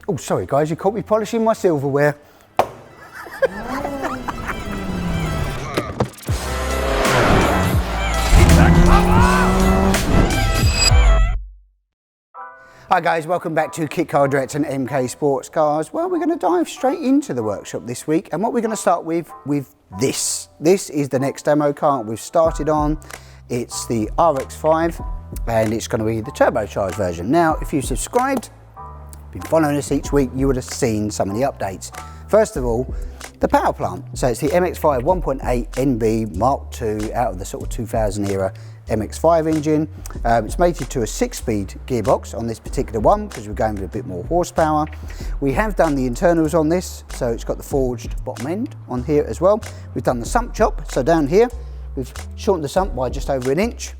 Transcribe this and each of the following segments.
Oh, sorry guys, you caught me polishing my silverware. Hi guys, welcome back to Kit Car Direct and MK Sportscars. Well, we're going to dive straight into the workshop this week, and what we're going to start with this. This is the next demo car we've started on. It's the Rx-5, and it's going to be the turbocharged version. Now, if you subscribed, been following us each week, you would have seen some of the updates. First of all, the power plant. So it's the MX-5 1.8 NB Mark II out of the sort of 2000 era MX-5 engine. It's mated to a 6-speed gearbox on this particular one because we're going with a bit more horsepower. We have done the internals on this, so it's got the forged bottom end on here as well. We've done the sump chop, so down here we've shortened the sump by just over an inch,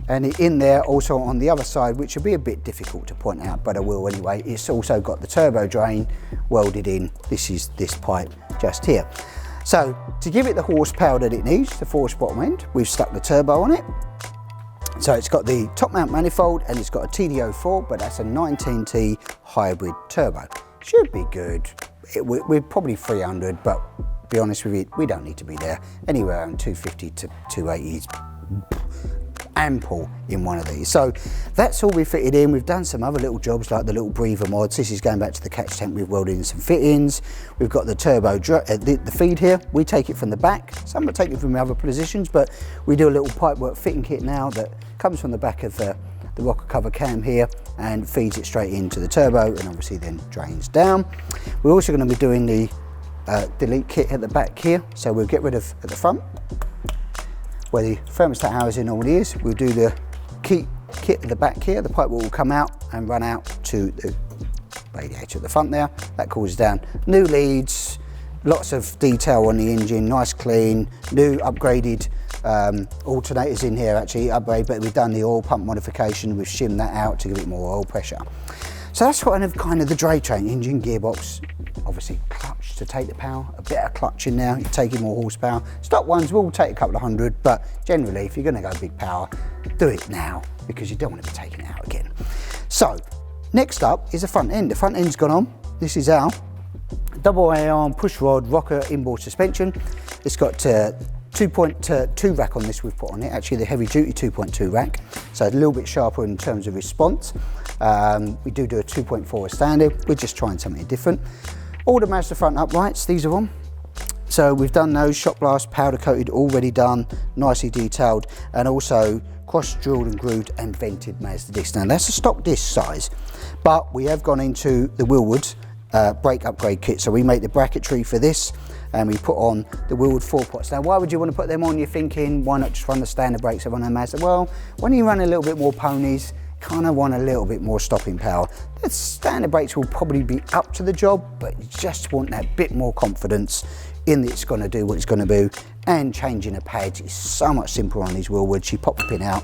and in there also on the other side, which will be a bit difficult to point out, but I will anyway, it's also got the turbo drain welded in. This is this pipe just here. So to give it the horsepower that it needs, the forged bottom end, we've stuck the turbo on it. So it's got the top mount manifold and it's got a TD04, but that's a 19T hybrid turbo. Should be good. We're probably 300, but be honest with you, we don't need to be there. Anywhere around 250 to 280 is ample in one of these. So that's all we fitted in. We've done some other little jobs like the little breather mods. This is going back to the catch tank. We've welded in some fittings. We've got the turbo, the feed here. We take it from the back. Some will take it from the other positions, but we do a little pipework fitting kit now that comes from the back of the rocker cover cam here and feeds it straight into the turbo, and obviously then drains down. We're also going to be doing the delete kit at the back here. So we'll get rid of at the front where the thermostat housing normally is. We'll do the kit at the back here. The pipe will come out and run out to the radiator at the front there. That cools down. New leads, lots of detail on the engine, nice clean, new upgraded alternators in here actually, but we've done the oil pump modification. We've shimmed that out to give it more oil pressure. So that's kind of the dray train engine, gearbox, obviously clutch to take the power, a bit of clutch in there, you're taking more horsepower. Stock ones will take a couple of hundred, but generally if you're going to go big power, do it now because you don't want to be taking it out again. So next up is the front end. The front end's gone on. This is our double A-arm push rod rocker inboard suspension. It's got 2.2 rack on this we've put on it, actually the heavy duty 2.2 rack, so a little bit sharper in terms of response. We do a 2.4 standard. We're just trying something different. All the Mazda front uprights, these are on. So we've done those, shot blast, powder coated, already done, nicely detailed, and also cross drilled and grooved and vented Mazda disc. Now that's a stock disc size, but we have gone into the Willwood brake upgrade kit. So we make the bracketry for this, and we put on the Willwood 4-pots. Now why would you want to put them on? You're thinking, why not just run the standard brakes of one of the Mazda? Well, when you run a little bit more ponies, kind of want a little bit more stopping power. The standard brakes will probably be up to the job, but you just want that bit more confidence in that it's going to do what it's going to do. And changing the pads is so much simpler on these Willwoods. You pop the pin out,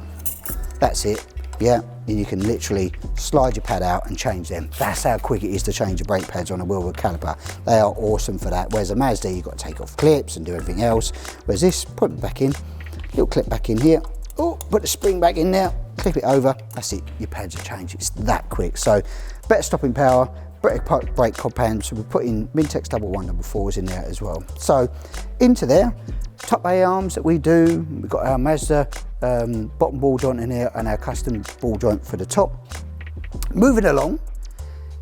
that's it. Yeah, and you can literally slide your pad out and change them. That's how quick it is to change the brake pads on a Willwood caliper. They are awesome for that. Whereas a Mazda, you've got to take off clips and do everything else. Whereas this, put it back in, little clip back in here. Oh, put the spring back in there, clip it over, that's it, your pads are changed. It's that quick. So better stopping power, better brake compound. So we put in Mintex 1144s in there as well. So into there, top A-arms that we do, we've got our Mazda bottom ball joint in here and our custom ball joint for the top. Moving along,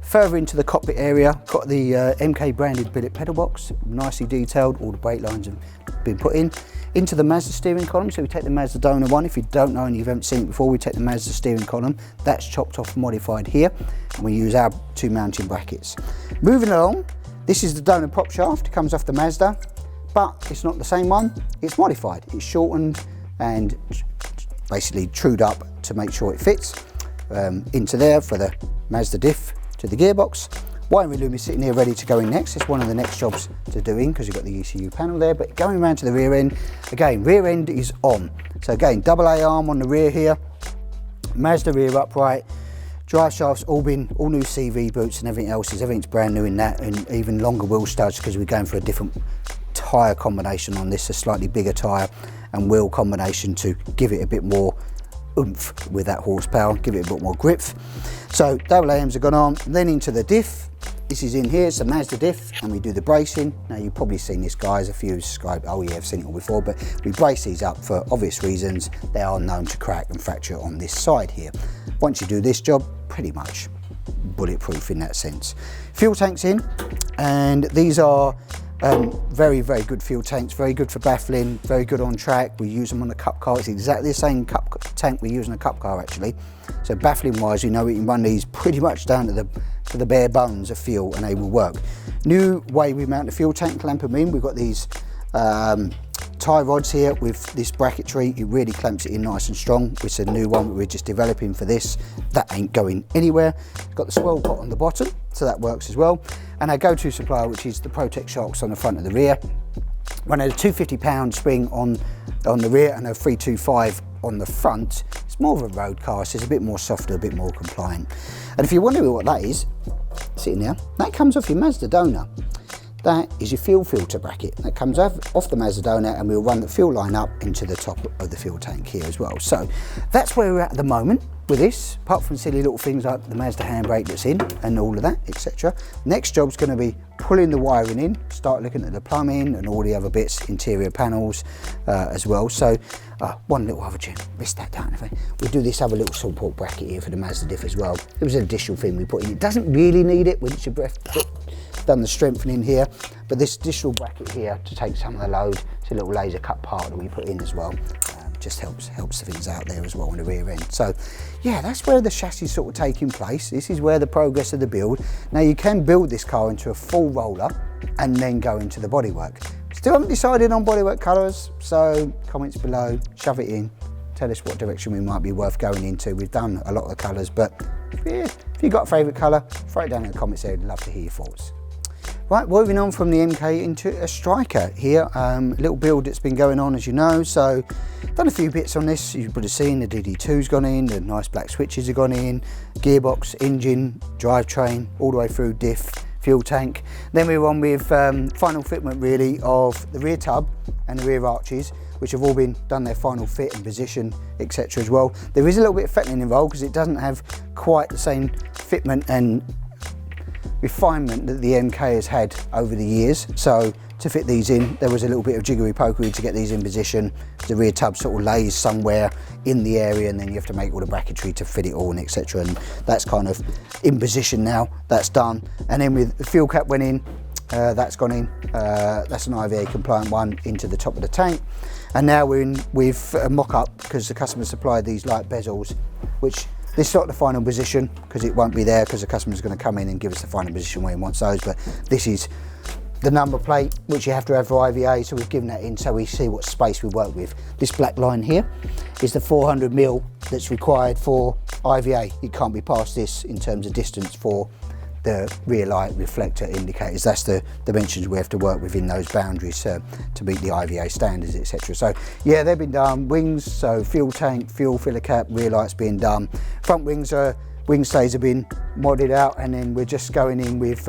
further into the cockpit area, got the MK branded billet pedal box, nicely detailed, all the brake lines have been put in. Into the Mazda steering column, so we take the Mazda donor one. If you don't know and you haven't seen it before, we take the Mazda steering column, that's chopped off, modified here, and we use our 2 mounting brackets. Moving along, this is the donor prop shaft, it comes off the Mazda, but it's not the same one, it's modified. It's shortened and basically trued up to make sure it fits into there for the Mazda diff to the gearbox. Wiring loom is sitting here ready to go in next. It's one of the next jobs to do in because you've got the ECU panel there, but going around to the rear end, again, rear end is on. So again, double A-arm on the rear here, Mazda rear upright, drive shafts all new CV boots and everything else, everything's brand new in that, and even longer wheel studs because we're going for a different tyre combination on this, a slightly bigger tyre and wheel combination to give it a bit more oomph with that horsepower, give it a bit more grip. So double AMs have gone on, then into the diff. This is in here, it's a Mazda diff, and we do the bracing. Now you've probably seen this, guys, a few subscribed, oh yeah, I've seen it all before, but we brace these up for obvious reasons. They are known to crack and fracture on this side here. Once you do this job, pretty much bulletproof in that sense. Fuel tanks in, and these are very, very good fuel tanks, very good for baffling, very good on track. We use them on a cup car. It's exactly the same cup tank we use on a cup car actually. So baffling wise, you know, we can run these pretty much down to the bare bones of fuel, and they will work. New way we mount the fuel tank, clamp them in. We've got these tie rods here with this bracketry. It really clamps it in nice and strong. It's a new one that we're just developing for this. That ain't going anywhere. It's got the swell pot on the bottom, so that works as well. And our go-to supplier, which is the Protect shocks on the front and the rear. Running a 250-pound spring on the rear and a 325 on the front. It's more of a road car, so it's a bit more softer, a bit more compliant. And if you're wondering what that is, sitting there, that comes off your Mazda donor. That is your fuel filter bracket. That comes off the Mazda donor, and we'll run the fuel line up into the top of the fuel tank here as well. So that's where we're at the moment with this, apart from silly little things like the Mazda handbrake that's in and all of that, etc. Next job's going to be pulling the wiring in, start looking at the plumbing and all the other bits, interior panels as well. So one little other tune, missed that down. We do this other little support bracket here for the Mazda diff as well. It was an additional thing we put in. It doesn't really need it once you've done the strengthening here, but this additional bracket here to take some of the load, it's a little laser cut part that we put in as well. Just helps the things out there as well on the rear end. So yeah, that's where the chassis is sort of taking place. This is where the progress of the build. Now you can build this car into a full roller and then go into the bodywork. Still haven't decided on bodywork colours, so comments below, shove it in, tell us what direction we might be worth going into. We've done a lot of the colours, but yeah, if you've got a favourite colour, throw it down in the comments there. I'd love to hear your thoughts. Right, moving on from the MK into a Striker here. A little build that's been going on, as you know. So done a few bits on this. You would have seen the DD2's gone in, the nice black switches have gone in, gearbox, engine, drivetrain, all the way through diff, fuel tank. Then we're on with final fitment really of the rear tub and the rear arches, which have all been done their final fit and position, etc. as well. There is a little bit of fettling involved because it doesn't have quite the same fitment and refinement that the MK has had over the years. So to fit these in, there was a little bit of jiggery pokery to get these in position. The rear tub sort of lays somewhere in the area, and then you have to make all the bracketry to fit it all, and etc. And that's kind of in position now. That's done. And then with the fuel cap went in, that's gone in. That's an IVA compliant one into the top of the tank. And now we're in with a mock-up because the customer supplied these light bezels, which this is not the final position because it won't be there because the customer's going to come in and give us the final position where he wants those, but this is the number plate which you have to have for IVA, so we've given that in so we see what space we work with. This black line here is the 400mm that's required for IVA. It can't be past this in terms of distance for the rear light reflector indicators. That's the dimensions we have to work within those boundaries to meet the IVA standards, etc. So yeah, they've been done. Wings, so fuel tank, fuel filler cap, rear lights being done. Front wings, wing stays have been modded out, and then we're just going in with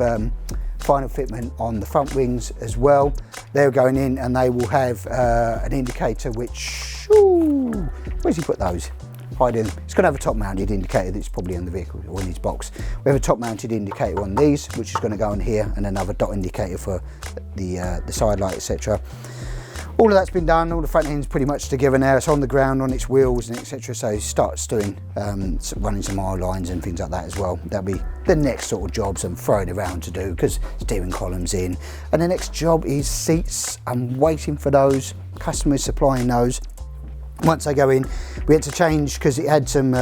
final fitment on the front wings as well. They're going in and they will have an indicator which, ooh, where's he put those? Hiding. It's going to have a top mounted indicator that's probably on the vehicle or in his box. We have a top mounted indicator on these, which is going to go in here, and another dot indicator for the side light, etc. All of that's been done. All the front end's pretty much together now. It's on the ground on its wheels and etc. So it starts doing running some aisle lines and things like that as well. That'll be the next sort of jobs I'm throwing around to do because steering columns in. And the next job is seats. I'm waiting for those. Customers supplying those. Once they go in, we had to change because it had some,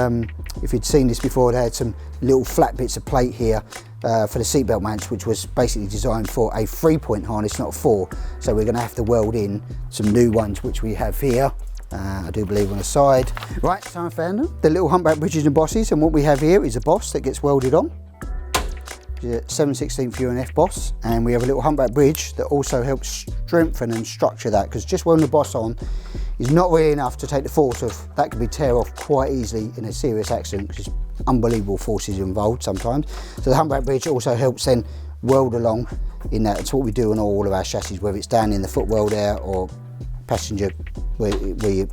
if you'd seen this before, it had some little flat bits of plate here for the seatbelt mounts, which was basically designed for a 3-point harness, not a 4. So we're going to have to weld in some new ones, which we have here. I do believe on the side. Right, so I found them. The little humpback bridges and bosses, and what we have here is a boss that gets welded on. 7/16 UNF boss, and we have a little humpback bridge that also helps strengthen and structure that, because just welding the boss on is not really enough to take the force of that. Could be tear off quite easily in a serious accident because unbelievable forces involved sometimes. So the humpback bridge also helps then weld along in that. It's what we do on all of our chassis, whether it's down in the footwell there or passenger where you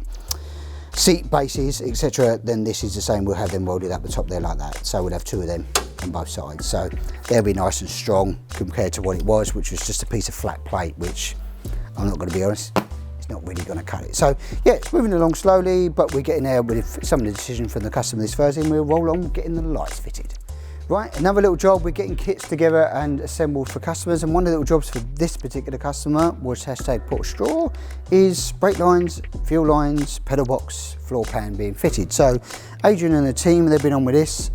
seat bases, etc. Then this is the same. We'll have them welded up the top there like that. So we'll have 2 of them on both sides. So they'll be nice and strong compared to what it was, which was just a piece of flat plate, which I'm not going to be honest, it's not really going to cut it. So yeah, it's moving along slowly, but we're getting there with some of the decision from the customer this Thursday, and we'll roll on getting the lights fitted. Right, another little job, we're getting kits together and assembled for customers, and one of the little jobs for this particular customer was #Port is brake lines, fuel lines, pedal box, floor pan being fitted. So Adrian and the team, they've been on with this,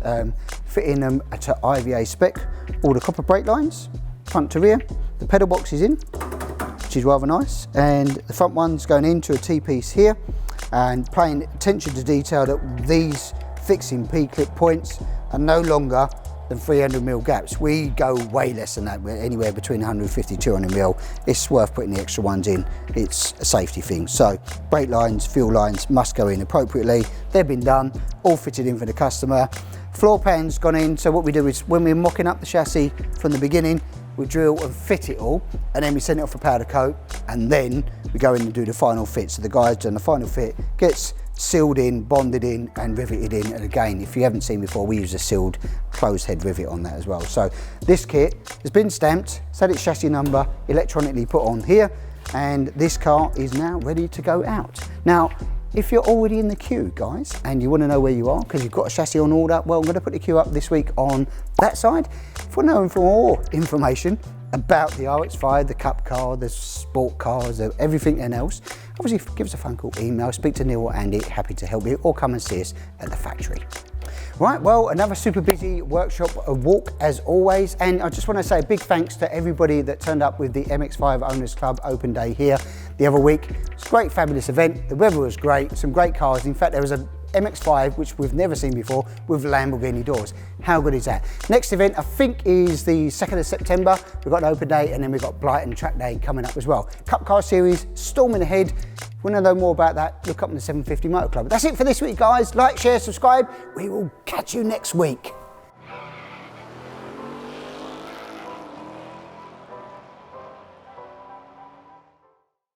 fitting them to IVA spec, all the copper brake lines, front to rear, the pedal box is in, which is rather nice, and the front one's going into a T-piece here, and paying attention to detail that these fixing P-clip points are no longer than 300mm gaps. We go way less than that. We're anywhere between 150, 200mm. It's worth putting the extra ones in. It's a safety thing. So brake lines, fuel lines must go in appropriately. They've been done, all fitted in for the customer. Floor pan's gone in. So what we do is when we're mocking up the chassis from the beginning, we drill and fit it all, and then we send it off for powder coat, and then we go in and do the final fit. So the guy's done the final fit, gets sealed in, bonded in and riveted in, and again, if you haven't seen before, we use a sealed closed head rivet on that as well. So this kit has been stamped, it's had its chassis number electronically put on here, and this car is now ready to go out. Now, if you're already in the queue, guys, and you want to know where you are because you've got a chassis on order, well, I'm going to put the queue up this week on that side. If you want to know for more information about the Rx-5, the Cup car, the sport cars, everything else, obviously give us a phone call, email, speak to Neil or Andy, happy to help you, or come and see us at the factory. Right, well, another super busy workshop walk as always, and I just want to say a big thanks to everybody that turned up with the MX5 Owners Club Open Day here the other week. It's a great, fabulous event. The weather was great, some great cars. In fact, there was a MX5, which we've never seen before, with Lamborghini doors. How good is that? Next event, I think, is the 2nd of September. We've got an open day, and then we've got Brighton Track Day coming up as well. Cup Car Series, storming ahead. If you want to know more about that, look up on the 750 Motor Club. That's it for this week, guys. Like, share, subscribe. We will catch you next week.